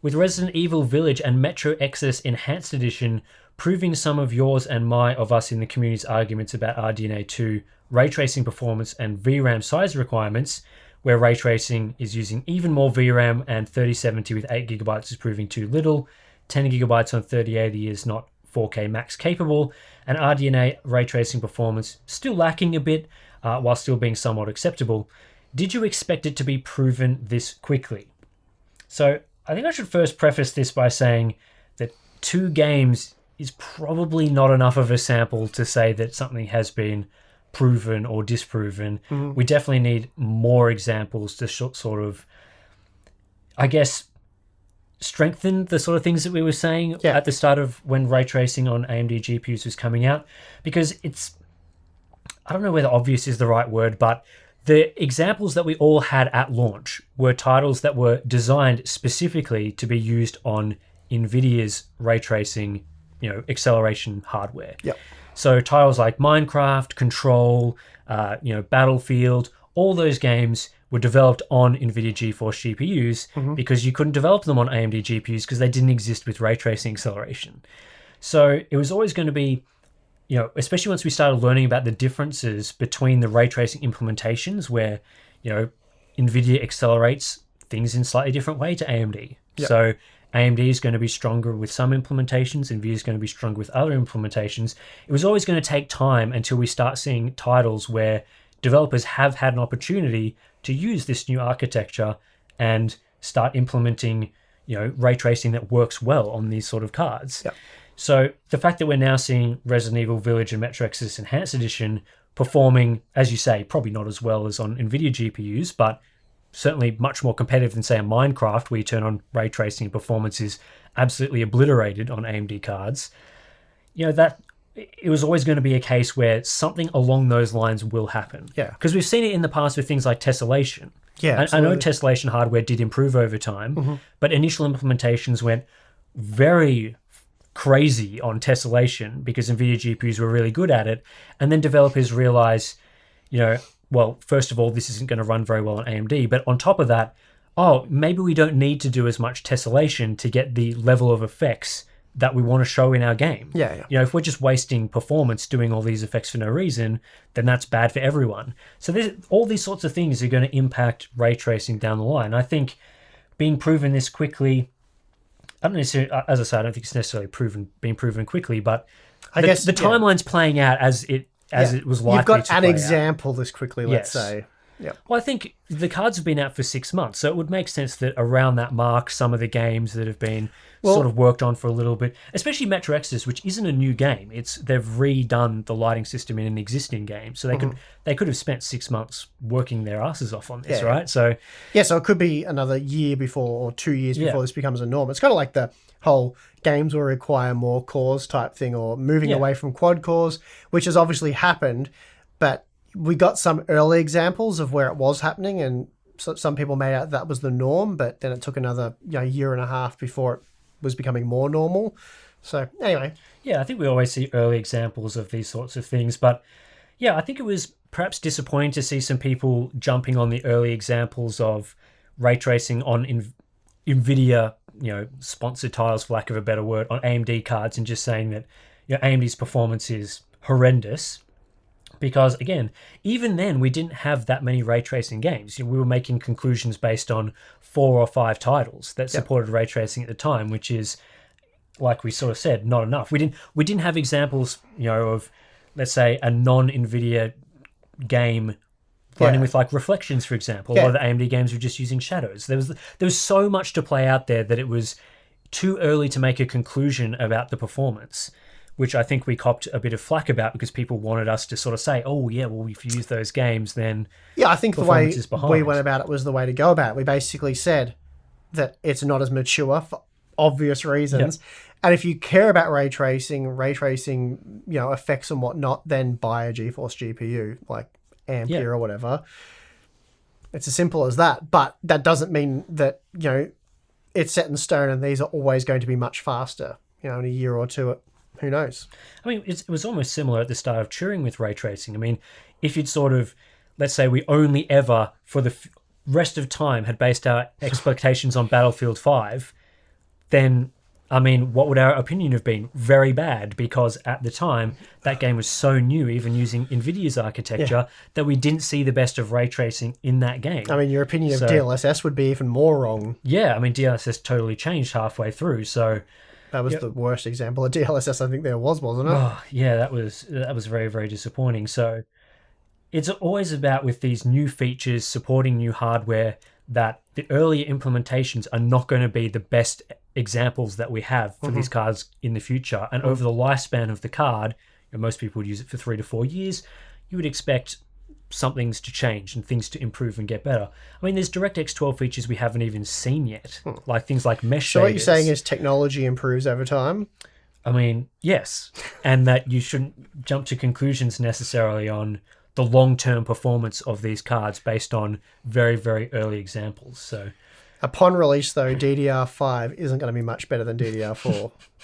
with Resident Evil Village and Metro Exodus Enhanced Edition proving some of yours and of us in the community's arguments about RDNA 2 ray tracing performance and VRAM size requirements, where ray tracing is using even more VRAM and 3070 with 8GB is proving too little, 10GB on 3080 is not 4K max capable, and RDNA ray tracing performance still lacking a bit while still being somewhat acceptable. Did you expect it to be proven this quickly? So I think I should first preface this by saying that 2 games is probably not enough of a sample to say that something has been proven or disproven. Mm-hmm. We definitely need more examples to sort of, I guess, strengthen the sort of things that we were saying at the start of when ray tracing on AMD GPUs was coming out, because it's, I don't know whether obvious is the right word, but the examples that we all had at launch were titles that were designed specifically to be used on NVIDIA's ray tracing, acceleration hardware. Yep. So titles like Minecraft, Control, Battlefield, all those games were developed on NVIDIA GeForce GPUs because you couldn't develop them on AMD GPUs because they didn't exist with ray tracing acceleration. So it was always going to be, especially once we started learning about the differences between the ray tracing implementations where, NVIDIA accelerates things in a slightly different way to AMD. Yep. So AMD is going to be stronger with some implementations, NVIDIA is going to be stronger with other implementations. It was always going to take time until we start seeing titles where developers have had an opportunity to use this new architecture and start implementing, ray tracing that works well on these sort of cards. Yep. So the fact that we're now seeing Resident Evil Village and Metro Exodus Enhanced Edition performing, as you say, probably not as well as on NVIDIA GPUs, but certainly much more competitive than, say, a Minecraft, where you turn on ray tracing and performance is absolutely obliterated on AMD cards. That it was always going to be a case where something along those lines will happen. Yeah. Because we've seen it in the past with things like tessellation. Yeah, I know tessellation hardware did improve over time, but initial implementations went very crazy on tessellation because NVIDIA GPUs were really good at it, and then developers realized, well, first of all, this isn't going to run very well on AMD, but on top of that, maybe we don't need to do as much tessellation to get the level of effects that we want to show in our game. Yeah. If we're just wasting performance doing all these effects for no reason, then that's bad for everyone. So all these sorts of things are going to impact ray tracing down the line. I think being proven this quickly, I don't necessarily, as I say, I don't think it's necessarily being proven quickly, but I guess the timeline's playing out as it was likely to play out. You've got an example this quickly, let's say. Yeah. Well, I think the cards have been out for 6 months, so it would make sense that around that mark, some of the games that have been sort of worked on for a little bit, especially Metro Exodus, which isn't a new game. They've redone the lighting system in an existing game, so they could have spent 6 months working their asses off on this, right? So so it could be another year before or 2 years before this becomes a norm. It's kind of like the whole games will require more cores type thing, or moving away from quad cores, which has obviously happened, but we got some early examples of where it was happening, and so some people made out that was the norm, but then it took another year and a half before it was becoming more normal. So anyway. Yeah, I think we always see early examples of these sorts of things, but I think it was perhaps disappointing to see some people jumping on the early examples of ray tracing on NVIDIA, sponsored titles, for lack of a better word, on AMD cards, and just saying that AMD's performance is horrendous. Because, again, even then, we didn't have that many ray tracing games. We were making conclusions based on 4 or 5 titles that supported ray tracing at the time, which is, like we sort of said, not enough. We didn't have examples, of, let's say, a non-NVIDIA game running with like reflections, for example. A lot of the AMD games were just using shadows. There was so much to play out there that it was too early to make a conclusion about the performance, which I think we copped a bit of flack about because people wanted us to sort of say, if you use those games, then I think the way we went about it was the way to go about it. We basically said that it's not as mature for obvious reasons. And if you care about ray tracing, effects and whatnot, then buy a GeForce GPU, like Ampere or whatever. It's as simple as that. But that doesn't mean that, it's set in stone and these are always going to be much faster, in a year or two. Who knows? I mean, it was almost similar at the start of Turing with ray tracing. I mean, if you'd sort of, let's say we only ever, for the rest of time, had based our expectations on Battlefield 5, then I mean, what would our opinion have been? Very bad, because at the time that game was so new, even using Nvidia's architecture, that we didn't see the best of ray tracing in that game. I mean, your opinion of DLSS would be even more wrong. Yeah, I mean, DLSS totally changed halfway through, so that was the worst example of DLSS I think there was, wasn't it? Oh, yeah, that was very, very disappointing. So it's always about, with these new features supporting new hardware, that the earlier implementations are not going to be the best examples that we have for these cards in the future. And over the lifespan of the card, most people would use it for 3 to 4 years, you would expect some things to change and things to improve and get better. I mean, there's DirectX 12 features we haven't even seen yet, like things like mesh shaders. So what you're saying is technology improves over time? I mean, yes. And that you shouldn't jump to conclusions necessarily on the long-term performance of these cards based on very, very early examples. So, upon release, though, DDR5 isn't going to be much better than DDR4.